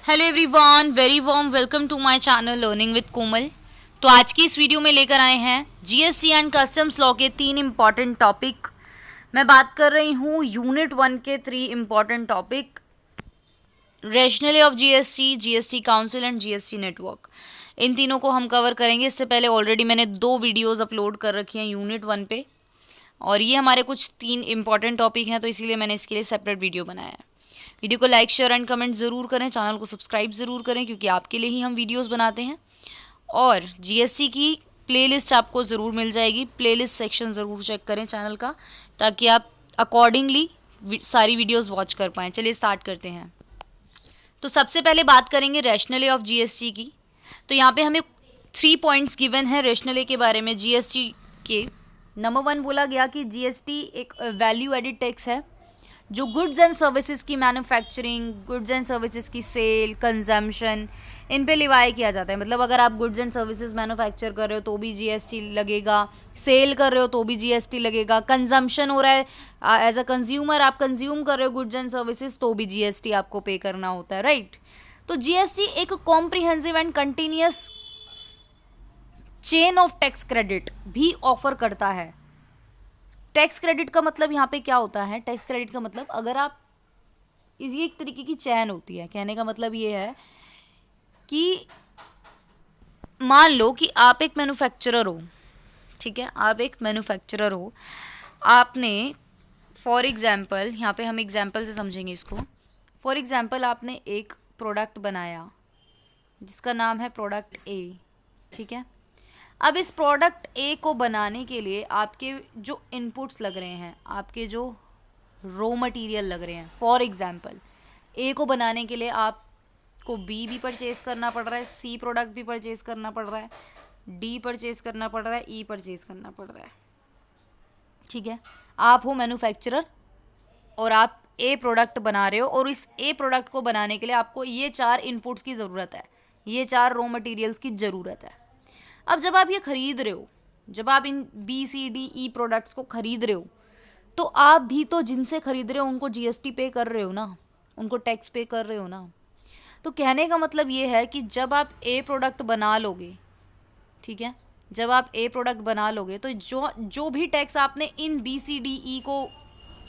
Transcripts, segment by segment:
Hello everyone, very warm welcome to my channel learning with Komal. तो आज की इस वीडियो में लेकर आए हैं जीएसटी एंड कस्टम्स लॉ के 3 इम्पॉर्टेंट टॉपिक। मैं बात कर रही हूँ यूनिट 1 के 3 important topic, rationale of GST, GST council and GST network. इन तीनों को हम कवर करेंगे। इससे पहले ऑलरेडी मैंने 2 वीडियोज़ अपलोड कर रखी हैं यूनिट 1 पे, और ये हमारे कुछ 3 इम्पॉर्टेंट टॉपिक हैं, तो इसीलिए मैंने इसके लिए सेपरेट वीडियो बनाया है। वीडियो को लाइक शेयर एंड कमेंट ज़रूर करें, चैनल को सब्सक्राइब ज़रूर करें, क्योंकि आपके लिए ही हम वीडियोस बनाते हैं। और जीएसटी की प्लेलिस्ट आपको ज़रूर मिल जाएगी, प्लेलिस्ट सेक्शन ज़रूर चेक करें चैनल का, ताकि आप अकॉर्डिंगली सारी वीडियोस वॉच कर पाएँ। चलिए स्टार्ट करते हैं। तो सबसे पहले बात करेंगे रैशनली ऑफ जीएसटी की। तो यहाँ पे हमें 3 पॉइंट्स गिवन है रैशनली के बारे में जीएसटी के। नंबर 1 बोला गया कि जीएसटी एक वैल्यू एडिड टैक्स है जो गुड्स एंड सर्विसेज की मैन्युफैक्चरिंग, गुड्स एंड सर्विसेज की सेल, कंजम्पशन, इन पे लिवाई किया जाता है। मतलब अगर आप गुड्स एंड सर्विसेज मैन्युफैक्चर कर रहे हो तो भी जीएसटी लगेगा, सेल कर रहे हो तो भी जीएसटी लगेगा, कंजम्पशन हो रहा है एज अ कंज्यूमर, आप कंज्यूम कर रहे हो गुड्स एंड सर्विसेज तो भी जीएसटी आपको पे करना होता है, राइट। तो जीएसटी एक comprehensive and continuous chain of tax credit भी ऑफर करता है। टैक्स क्रेडिट का मतलब यहाँ पे क्या होता है? टैक्स क्रेडिट का मतलब अगर आप, ये एक तरीके की चैन होती है। कहने का मतलब ये है कि मान लो कि आप एक मैन्युफैक्चरर हो, ठीक है, आप एक मैन्युफैक्चरर हो, आपने फॉर एग्जांपल, यहाँ पे हम एग्जांपल से समझेंगे इसको। फॉर एग्जांपल आपने एक प्रोडक्ट बनाया जिसका नाम है प्रोडक्ट ए, ठीक है। अब इस प्रोडक्ट ए को बनाने के लिए आपके जो इनपुट्स लग रहे हैं, आपके जो रॉ मटेरियल लग रहे हैं, फॉर एग्जांपल ए को बनाने के लिए आपको बी भी परचेज करना पड़ रहा है, सी प्रोडक्ट भी परचेज करना पड़ रहा है, डी परचेज करना पड़ रहा है, ई परचेज करना पड़ रहा है, ठीक है। आप हो मैन्युफैक्चरर और आप ए प्रोडक्ट बना रहे हो, और इस ए प्रोडक्ट को बनाने के लिए आपको ये 4 इनपुट्स की ज़रूरत है, ये 4 रॉ मटेरियल्स की ज़रूरत है। अब जब आप ये खरीद रहे हो, जब आप इन B C D E products को खरीद रहे हो, तो आप भी तो जिनसे खरीद रहे हो उनको जीएसटी पे कर रहे हो ना, उनको टैक्स पे कर रहे हो ना। तो कहने का मतलब ये है कि जब आप ए प्रोडक्ट बना लोगे, ठीक है, जब आप ए प्रोडक्ट बना लोगे तो जो भी टैक्स आपने इन बी सी डी ई को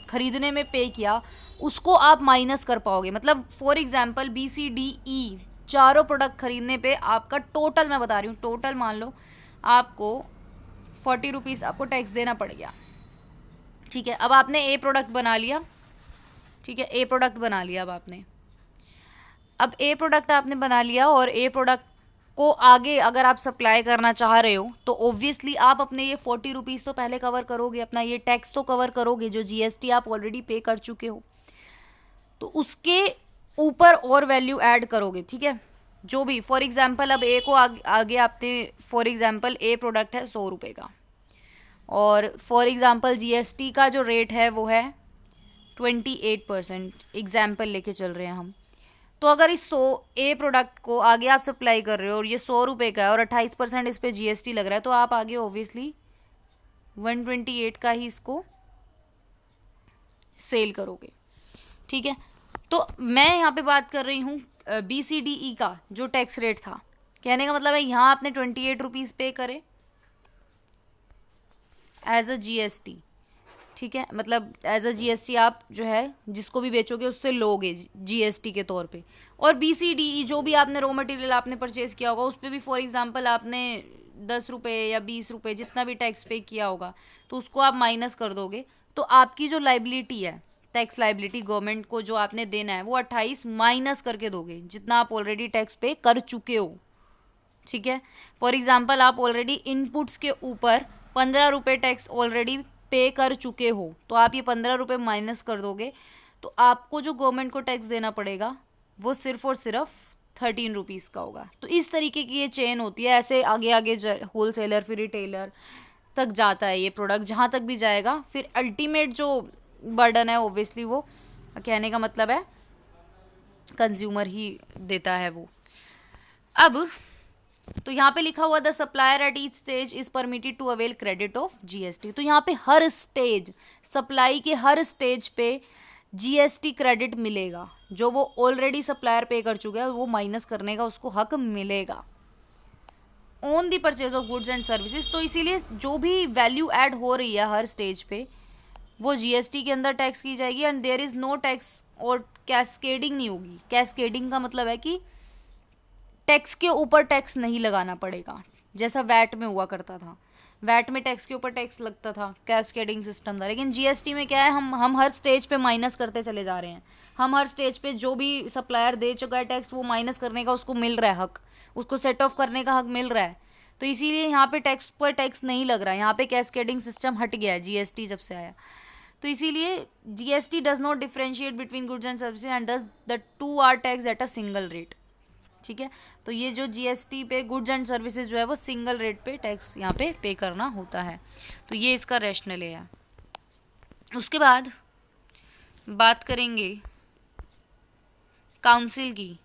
खरीदने में पे किया उसको आप माइनस कर पाओगे। मतलब for example B C D E चारों प्रोडक्ट खरीदने पे आपका टोटल, मैं बता रही हूँ, टोटल मान लो आपको 40 रुपीज़ आपको टैक्स देना पड़ गया, ठीक है। अब आपने ए प्रोडक्ट बना लिया, ठीक है, ए प्रोडक्ट बना लिया। अब ए प्रोडक्ट आपने बना लिया, और ए प्रोडक्ट को आगे अगर आप सप्लाई करना चाह रहे हो तो ऑब्वियसली आप अपने ये 40 रुपीज़ तो पहले कवर करोगे, अपना ये टैक्स तो कवर करोगे जो जीएसटी आप ऑलरेडी पे कर चुके हो, तो उसके ऊपर और वैल्यू ऐड करोगे, ठीक है। जो भी फॉर एग्जांपल अब ए को आगे आपने, फॉर एग्जांपल ए प्रोडक्ट है 100 रुपये का, और फॉर एग्जांपल जीएसटी का जो रेट है वो है 28%, एग्जाम्पल लेके चल रहे हैं हम। तो अगर इस 100 ए प्रोडक्ट को आगे आप सप्लाई कर रहे हो और ये 100 रुपये का है और 28% इस पर जीएसटी लग रहा है, तो आप आगे ऑब्वियसली 128 का ही इसको सेल करोगे, ठीक है। तो मैं यहाँ पे बात कर रही हूँ बी सी डी ई का जो टैक्स रेट था। कहने का मतलब है यहाँ आपने 28 रुपीज़ पे करे एज अ जीएसटी, ठीक है। मतलब एज अ जीएसटी आप जो है जिसको भी बेचोगे उससे लोगे जीएसटी के तौर पे। और बी सी डी ई जो भी आपने रॉ मटेरियल आपने परचेज किया होगा उस पर भी फॉर एग्जांपल आपने 10 रुपये या 20 रुपये जितना भी टैक्स पे किया होगा, तो उसको आप माइनस कर दोगे, तो आपकी जो लाइबिलिटी है, टैक्स लाइबिलिटी गवर्नमेंट को जो आपने देना है, वो 28 माइनस करके दोगे जितना आप ऑलरेडी टैक्स पे कर चुके हो, ठीक है। फॉर एग्जांपल आप ऑलरेडी इनपुट्स के ऊपर 15 रुपये टैक्स ऑलरेडी पे कर चुके हो, तो आप ये 15 रुपये माइनस कर दोगे, तो आपको जो गवर्नमेंट को टैक्स देना पड़ेगा वो सिर्फ और सिर्फ 13 रुपीज़ का होगा। तो इस तरीके की ये चेन होती है, ऐसे आगे आगे होल सेलर फिर रिटेलर तक जाता है ये प्रोडक्ट, जहाँ तक भी जाएगा फिर अल्टीमेट जो बर्डन है ओब्वियसली वो, कहने का मतलब है, कंज्यूमर ही देता है वो। अब तो यहाँ पे लिखा हुआ the supplier at each stage is permitted to avail credit of GST. तो यहाँ पे हर स्टेज, सप्लाई के हर स्टेज पे जीएसटी क्रेडिट मिलेगा, जो वो ऑलरेडी सप्लायर पे कर चुका है वो माइनस करने का उसको हक मिलेगा on the purchase of goods and services. तो इसीलिए जो भी वैल्यू ऐड हो रही है हर स्टेज पे वो जीएसटी के अंदर टैक्स की जाएगी, and there is no tax और कैस्केडिंग नहीं होगी। कैस्केडिंग का मतलब है कि टैक्स के ऊपर टैक्स नहीं लगाना पड़ेगा, जैसा वैट में हुआ करता था। वैट में टैक्स के ऊपर टैक्स लगता था, कैस्केडिंग सिस्टम था। लेकिन जीएसटी में क्या है, हम हर स्टेज पे माइनस करते चले जा रहे हैं। हम हर स्टेज पे जो भी सप्लायर दे चुका है टैक्स वो माइनस करने का उसको मिल रहा है हक, उसको सेट ऑफ करने का हक मिल रहा है। तो इसीलिए यहाँ पे टैक्स पर टैक्स नहीं लग रहा है, यहाँ पे कैस्केडिंग सिस्टम हट गया है जीएसटी जब से आया। तो इसीलिए GST does not differentiate between goods and services and does the two are tax at a single rate. ठीक है, तो ये जो जीएसटी पे गुड्स एंड सर्विसेज जो है वो सिंगल रेट पे टैक्स यहाँ पे करना होता है। तो ये इसका रैशनल है। उसके बाद बात करेंगे काउंसिल की,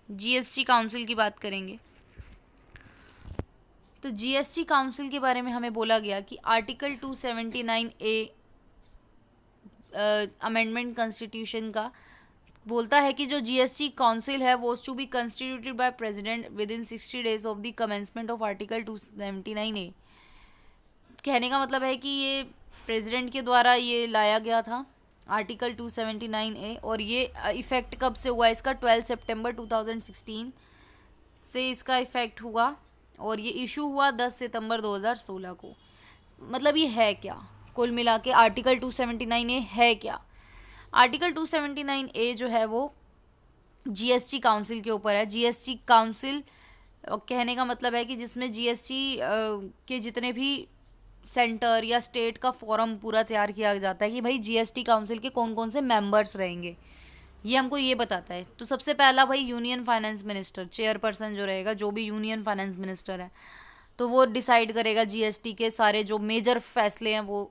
जीएसटी काउंसिल की बात करेंगे। तो जीएसटी काउंसिल के बारे में हमें बोला गया कि आर्टिकल 279A अमेंडमेंट कॉन्स्टिट्यूशन का बोलता है कि जो जीएसटी काउंसिल है वो to be constituted by president within 60 days of the commencement of article 279A। कहने का मतलब है कि ये प्रेसिडेंट के द्वारा ये लाया गया था आर्टिकल 279A, और ये इफ़ेक्ट कब से हुआ, इसका 12 सितंबर 2016 से इसका इफ़ेक्ट हुआ, और ये इशू हुआ 10 सितंबर 2016 को। मतलब ये है क्या, कुल मिला के आर्टिकल 279A है क्या? आर्टिकल 279A जो है वो जीएसटी काउंसिल के ऊपर है। जीएसटी काउंसिल कहने का मतलब है कि जिसमें जीएसटी के जितने भी सेंटर या स्टेट का फोरम पूरा तैयार किया जाता है कि भाई जीएसटी काउंसिल के कौन कौन से मेंबर्स रहेंगे, ये हमको ये बताता है। तो सबसे पहला भाई यूनियन फाइनेंस मिनिस्टर, चेयरपर्सन जो रहेगा, जो भी यूनियन फाइनेंस मिनिस्टर है, तो वो डिसाइड करेगा जीएसटी के सारे जो मेजर फैसले हैं वो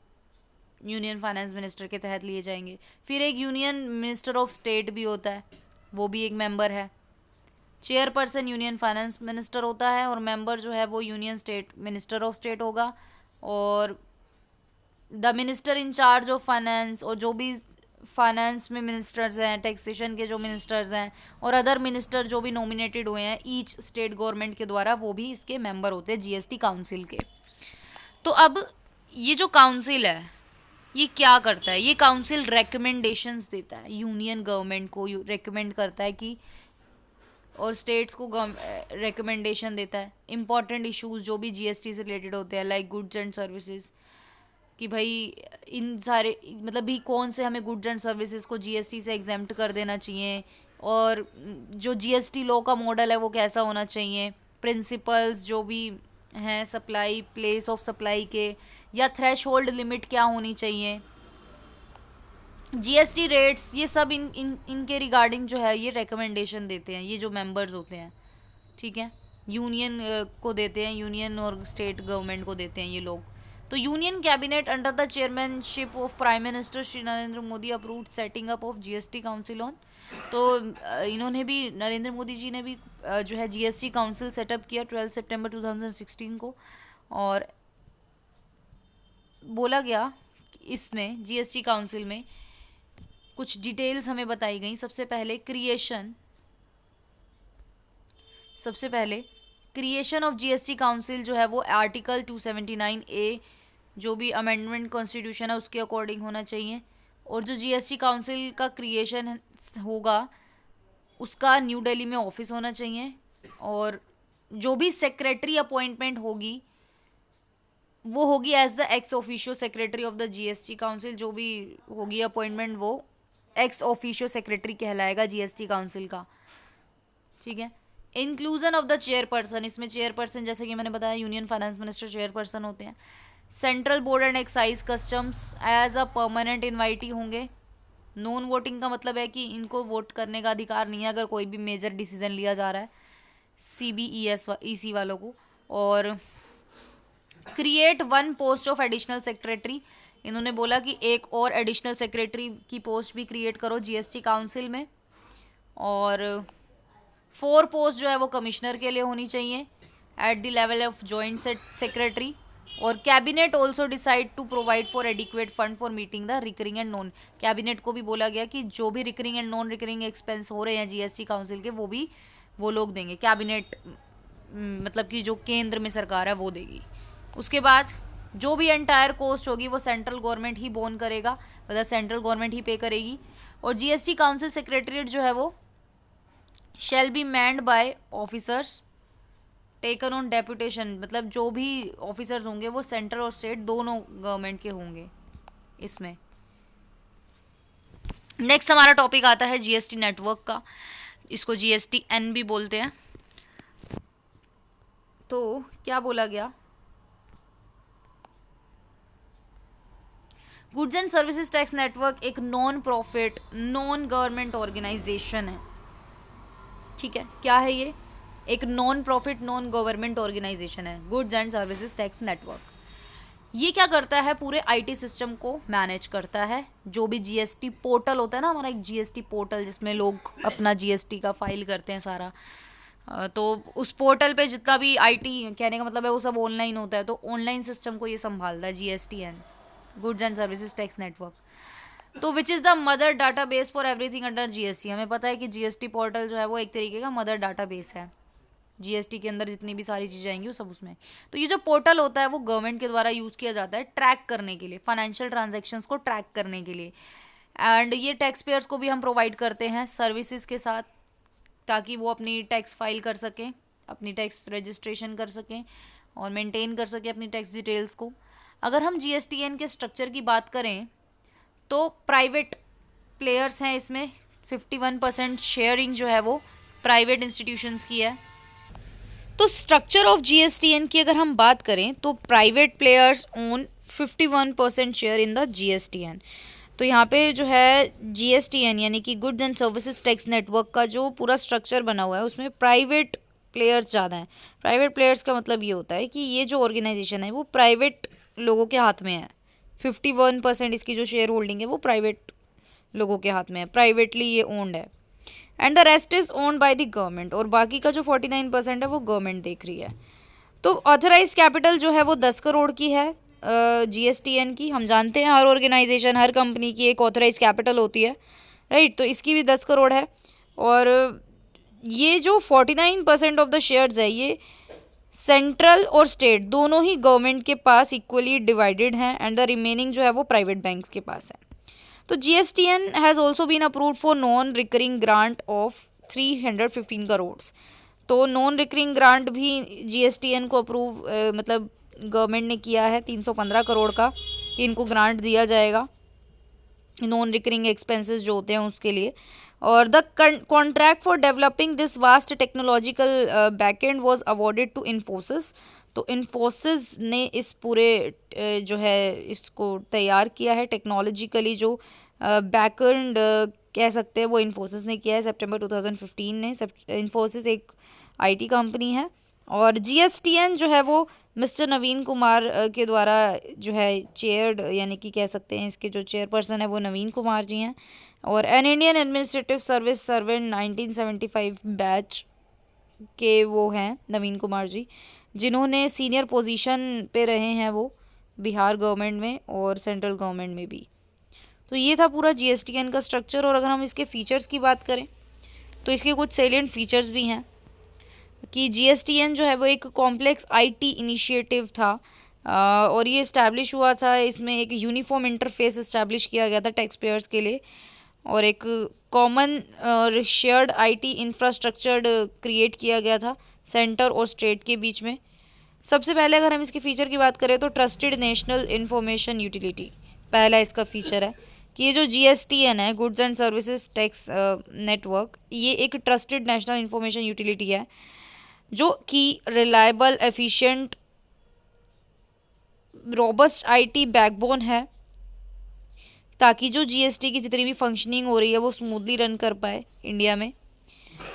यूनियन फाइनेंस मिनिस्टर के तहत लिए जाएंगे। फिर एक यूनियन मिनिस्टर ऑफ स्टेट भी होता है, वो भी एक मेंबर है। चेयरपर्सन यूनियन फाइनेंस मिनिस्टर होता है, और मेंबर जो है वो union state minister of state होगा। और the minister in charge of finance, और जो भी फाइनेंस में मिनिस्टर्स हैं, टैक्सेशन के जो मिनिस्टर्स हैं, और अदर मिनिस्टर जो भी नॉमिनेटेड हुए हैं ईच स्टेट गवर्नमेंट के द्वारा, वो भी इसके मेंबर होते हैं जीएसटी काउंसिल के। तो अब ये जो काउंसिल है ये क्या करता है? ये काउंसिल रेकमेंडेशंस देता है, यूनियन गवर्नमेंट को रेकमेंड करता है कि, और स्टेट्स को रेकमेंडेशन देता है इंपॉर्टेंट इश्यूज जो भी जीएसटी से रिलेटेड होते हैं, लाइक गुड्स एंड सर्विसेज, कि भाई इन सारे मतलब भी कौन से हमें गुड्स एंड सर्विसेज को जीएसटी से एग्जेम्प्ट कर देना चाहिए, और जो जीएसटी लॉ का मॉडल है वो कैसा होना चाहिए, प्रिंसिपल्स जो भी हैं सप्लाई, प्लेस ऑफ सप्लाई के, या थ्रेश होल्ड लिमिट क्या होनी चाहिए, जीएसटी रेट्स, ये सब इनके रिगार्डिंग जो है ये रिकमेंडेशन देते हैं ये जो मेंबर्स होते हैं। ठीक है, यूनियन को देते हैं, यूनियन और स्टेट गवर्नमेंट को देते हैं ये लोग। तो union cabinet under the chairmanship of prime minister Shri Narendra Modi approved setting up of GST council on. तो इन्होंने भी, नरेंद्र मोदी जी ने भी जो है जीएसटी काउंसिल सेटअप किया 12 सितंबर 2016 को। और बोला गया इसमें जीएसटी काउंसिल में कुछ डिटेल्स हमें बताई गई। सबसे पहले क्रिएशन ऑफ जीएसटी काउंसिल जो है वो आर्टिकल 279A जो भी अमेंडमेंट कॉन्स्टिट्यूशन है उसके अकॉर्डिंग होना चाहिए। और जो जीएसटी काउंसिल का क्रिएशन होगा उसका न्यू दिल्ली में ऑफिस होना चाहिए, और जो भी सेक्रेटरी अपॉइंटमेंट होगी वो होगी as the ex officio secretary of the GST council. जो भी होगी अपॉइंटमेंट वो एक्स ऑफिशियो सेक्रेटरी कहलाएगा जीएसटी काउंसिल का। ठीक है, इंक्लूजन ऑफ द चेयरपर्सन, इसमें चेयरपर्सन जैसे कि मैंने बताया यूनियन फाइनेंस मिनिस्टर चेयरपर्सन होते हैं। Central board and excise customs as a permanent invitee होंगे। नॉन वोटिंग का मतलब है कि इनको वोट करने का अधिकार नहीं है अगर कोई भी मेजर डिसीजन लिया जा रहा है CBEC वालों को। और create 1 post of additional secretary, इन्होंने बोला कि एक और एडिशनल सेक्रेटरी की पोस्ट भी क्रिएट करो जीएसटी काउंसिल में। और 4 पोस्ट जो है वो कमिश्नर के लिए होनी चाहिए at the level of joint secretary. और cabinet also decide to provide for adequate fund for meeting the recurring and non, cabinet को भी बोला गया कि जो भी recurring and non recurring expense हो रहे हैं जीएसटी काउंसिल के वो भी वो लोग देंगे, कैबिनेट मतलब कि जो केंद्र में सरकार है वो देगी। उसके बाद जो भी एंटायर कॉस्ट होगी वो सेंट्रल गवर्नमेंट ही बोन करेगा, मतलब सेंट्रल गवर्नमेंट ही पे करेगी। और जीएसटी काउंसिल सेक्रेटरीट जो है वो shall be manned by officers taken on deputation, मतलब जो भी ऑफिसर्स होंगे वो सेंट्रल और स्टेट दोनों गवर्नमेंट के होंगे इसमें। नेक्स्ट हमारा टॉपिक आता है जीएसटी नेटवर्क का, इसको जीएसटी एन भी बोलते हैं। तो क्या बोला गया, goods and services tax network एक non profit non government organisation है। ठीक है, क्या है ये, एक non profit non government organisation है goods and services tax network. ये क्या करता है, पूरे आईटी सिस्टम को मैनेज करता है। जो भी जीएसटी पोर्टल होता है ना हमारा, एक जीएसटी पोर्टल जिसमें लोग अपना जीएसटी का फाइल करते हैं सारा, तो उस पोर्टल पे जितना भी आईटी कहने का मतलब है वो सब ऑनलाइन होता है, तो ऑनलाइन सिस्टम को ये संभालता है GSTN, goods and services tax network. तो which is the mother database for everything under GST. हमें पता है कि जीएसटी पोर्टल जो है वो एक तरीके का मदर डाटा बेस है, जीएसटी के अंदर जितनी भी सारी चीज़ें आएंगी वो सब उसमें। तो ये जो पोर्टल होता है वो गवर्नमेंट के द्वारा यूज़ किया जाता है ट्रैक करने के लिए, फाइनेंशियल ट्रांजैक्शंस को ट्रैक करने के लिए। एंड ये टैक्स पेयर्स को भी हम प्रोवाइड करते हैं सर्विसेज के साथ, ताकि वो अपनी टैक्स फाइल कर सकें, अपनी टैक्स रजिस्ट्रेशन कर सकें और मेंटेन कर सकें अपनी टैक्स डिटेल्स को। अगर हम जीएसटीएन के स्ट्रक्चर की बात करें तो प्राइवेट प्लेयर्स हैं इसमें, 51% शेयरिंग जो है वो प्राइवेट इंस्टीट्यूशंस की है। तो स्ट्रक्चर ऑफ जीएसटीएन की अगर हम बात करें तो private players own 51% share in the GSTN. तो यहाँ पे जो है जीएसटीएन यानी कि goods and services tax network का जो पूरा स्ट्रक्चर बना हुआ है उसमें प्राइवेट प्लेयर्स ज़्यादा हैं। प्राइवेट प्लेयर्स का मतलब ये होता है कि ये जो ऑर्गेनाइजेशन है वो प्राइवेट लोगों के हाथ में है। 51% इसकी जो शेयर होल्डिंग है वो प्राइवेट लोगों के हाथ में है, प्राइवेटली ये ओन्ड है। And the rest is owned by the government, और बाकी का जो 49% है वो गवर्नमेंट देख रही है। तो ऑथराइज कैपिटल जो है वो 10 करोड़ की है जीएसटीएन की। हम जानते हैं हर ऑर्गेनाइजेशन हर कंपनी की एक ऑथराइज कैपिटल होती है, राइट। तो इसकी भी 10 करोड़ है। और ये जो 49% ऑफ द शेयर्स है ये सेंट्रल और स्टेट दोनों ही गवर्नमेंट के पास इक्वली डिवाइडेड हैं, एंड द रिमेनिंग जो है वो प्राइवेट बैंक्स के पास है। तो GSTN has also been approved for non recurring grant of 315 crore. तो नॉन रिकरिंग ग्रांट भी जीएसटीएन को अप्रूव मतलब गवर्नमेंट ने किया है 315 करोड़ का, कि इनको ग्रांट दिया जाएगा नॉन रिकरिंग एक्सपेंसेस जो होते हैं उसके लिए। और the contract for developing this vast technological backend was awarded to Infosys. तो इन्फोसिस ने इस पूरे जो है इसको तैयार किया है, टेक्नोलॉजिकली जो बैकएंड कह सकते हैं वो इन्फोसिस ने किया है सितंबर 2015 ने। इन्फोसिस एक आईटी कंपनी है। और जीएसटीएन जो है वो मिस्टर नवीन कुमार के द्वारा जो है चेयर्ड, यानी कि कह सकते हैं इसके जो चेयरपर्सन है वो नवीन कुमार जी हैं। और an Indian administrative service servant 1975 batch के वो हैं नवीन कुमार जी, जिन्होंने सीनियर पोजीशन पे रहे हैं वो बिहार गवर्नमेंट में और सेंट्रल गवर्नमेंट में भी। तो ये था पूरा जीएसटीएन का स्ट्रक्चर। और अगर हम इसके फीचर्स की बात करें तो इसके कुछ सेलिएंट फीचर्स भी हैं कि जीएसटीएन जो है वो एक कॉम्प्लेक्स आईटी इनिशिएटिव था, और ये इस्टेब्लिश हुआ था, इसमें एक यूनिफॉर्म इंटरफेस इस्टेब्लिश किया गया था टैक्स पेयर्स के लिए, और एक कॉमन और शेयर्ड आईटी इंफ्रास्ट्रक्चर क्रिएट किया गया था सेंटर और स्टेट के बीच में। सबसे पहले अगर हम इसके फीचर की बात करें तो ट्रस्टेड नेशनल इंफॉर्मेशन यूटिलिटी पहला इसका फीचर है, कि ये जो जीएसटीएन है goods and services tax network, ये एक ट्रस्टेड नेशनल इंफॉर्मेशन यूटिलिटी है जो कि reliable efficient robust IT backbone है, ताकि जो जीएसटी की जितनी भी फंक्शनिंग हो रही है वो स्मूथली रन कर पाए इंडिया में।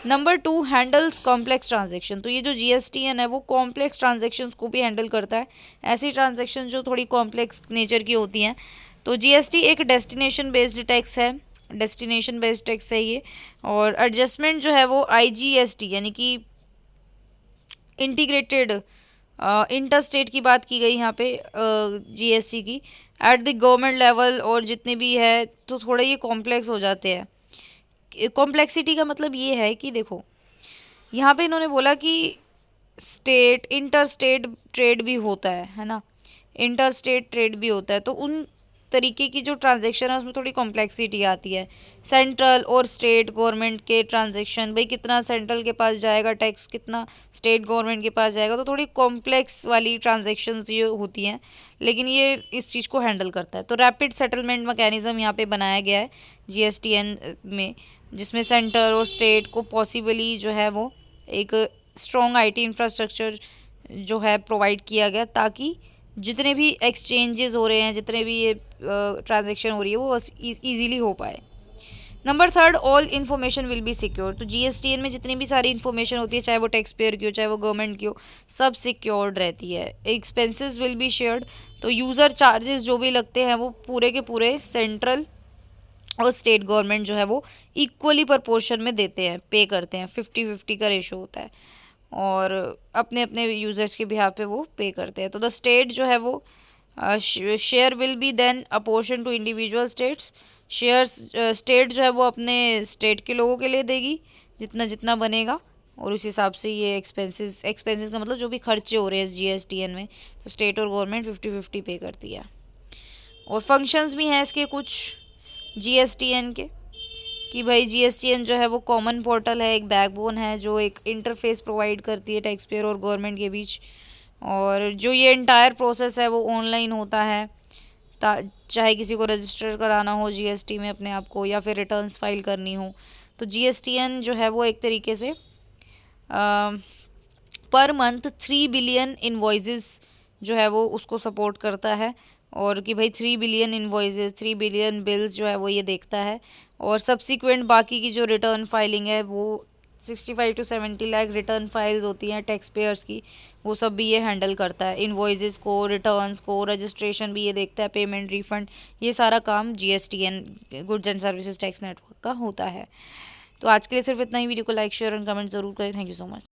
Number 2, handles complex transaction. तो ये जो जीएसटीएन है वो कॉम्प्लेक्स ट्रांजेक्शंस को भी हैंडल करता है, ऐसी ट्रांजेक्शन जो थोड़ी कॉम्प्लेक्स नेचर की होती हैं। तो जीएसटी एक डेस्टिनेशन बेस्ड टैक्स है, डेस्टिनेशन बेस्ड टैक्स है ये। और एडजस्टमेंट जो है वो आईजीएसटी यानी कि इंटीग्रेटेड इंटर स्टेट की बात की गई यहाँ पे जीएसटी की, एट द गवर्नमेंट लेवल और जितने भी है तो थोड़ा ये कॉम्प्लेक्स हो जाते हैं। कॉम्प्लेक्सिटी का मतलब ये है कि देखो यहाँ पे इन्होंने बोला कि स्टेट इंटर स्टेट ट्रेड भी होता है ना, इंटर स्टेट ट्रेड भी होता है, तो उन तरीके की जो ट्रांजैक्शन है उसमें थोड़ी कॉम्प्लेक्सिटी आती है। सेंट्रल और स्टेट गवर्नमेंट के ट्रांजैक्शन, भाई कितना सेंट्रल के पास जाएगा टैक्स, कितना स्टेट गवर्नमेंट के पास जाएगा, तो थोड़ी कॉम्प्लेक्स वाली ट्रांजैक्शंस ये होती हैं, लेकिन ये इस चीज़ को हैंडल करता है। तो रैपिड सेटलमेंट मैकेनिज्म यहाँ पे बनाया गया है जीएसटीएन में, जिसमें सेंटर और स्टेट को पॉसिबली जो है वो एक स्ट्रॉन्ग आईटी इंफ्रास्ट्रक्चर जो है प्रोवाइड किया गया, ताकि जितने भी एक्सचेंजेस हो रहे हैं, जितने भी ये ट्रांजैक्शन हो रही है वो ईजीली हो पाए। Number third, all information will be secure. तो जीएसटीएन में जितनी भी सारी इन्फॉर्मेशन होती है, चाहे वो टैक्स पेयर की हो चाहे वो गवर्नमेंट की हो, सब सिक्योर्ड रहती है। एक्सपेंसेस विल बी शेयर्ड, तो यूज़र चार्जेस जो भी लगते हैं वो पूरे के पूरे सेंट्रल और स्टेट गवर्नमेंट जो है वो इक्वली प्रपोर्शन में देते हैं, पे करते हैं, 50-50 का रेशो होता है, और अपने अपने यूज़र्स के बिहाफ पे वो पे करते हैं। तो द स्टेट जो है वो share will be then apportion to individual states. Shares state जो है वो अपने स्टेट के लोगों के लिए देगी जितना जितना बनेगा, और उस हिसाब से ये एक्सपेंसेस का मतलब जो भी खर्चे हो रहे हैं जीएसटीएन में, तो स्टेट और गवर्नमेंट 50-50 पे करती है। और फंक्शंस भी हैं इसके कुछ जीएसटीएन के, कि भाई जीएसटीएन जो है वो कॉमन पोर्टल है, एक बैकबोन है जो एक इंटरफेस प्रोवाइड करती है टैक्स पेयर और गवर्नमेंट के बीच, और जो ये इंटायर प्रोसेस है वो ऑनलाइन होता है, चाहे किसी को रजिस्टर कराना हो जीएसटी में अपने आप को, या फिर रिटर्न्स फाइल करनी हो, तो जीएसटीएन जो है वो एक तरीके से पर मंथ 3 बिलियन इन्वॉइसेस जो है वो उसको सपोर्ट करता है, और कि भाई 3 बिलियन इन्वॉइसेस, 3 बिलियन बिल्स जो है वो ये देखता है, और सब्सिक्वेंट बाकी की जो रिटर्न फाइलिंग है वो 65 to 70 लाख रिटर्न फाइल्स होती हैं टैक्स पेयर्स की, वो सब भी ये हैंडल करता है। इन्वॉइसेस को, रिटर्न्स को, रजिस्ट्रेशन भी ये देखता है, पेमेंट, रिफंड, ये सारा काम GSTN goods and services tax network का होता है। तो आज के लिए सिर्फ इतना ही। वीडियो को लाइक, शेयर एंड कमेंट जरूर करें। Thank you so much.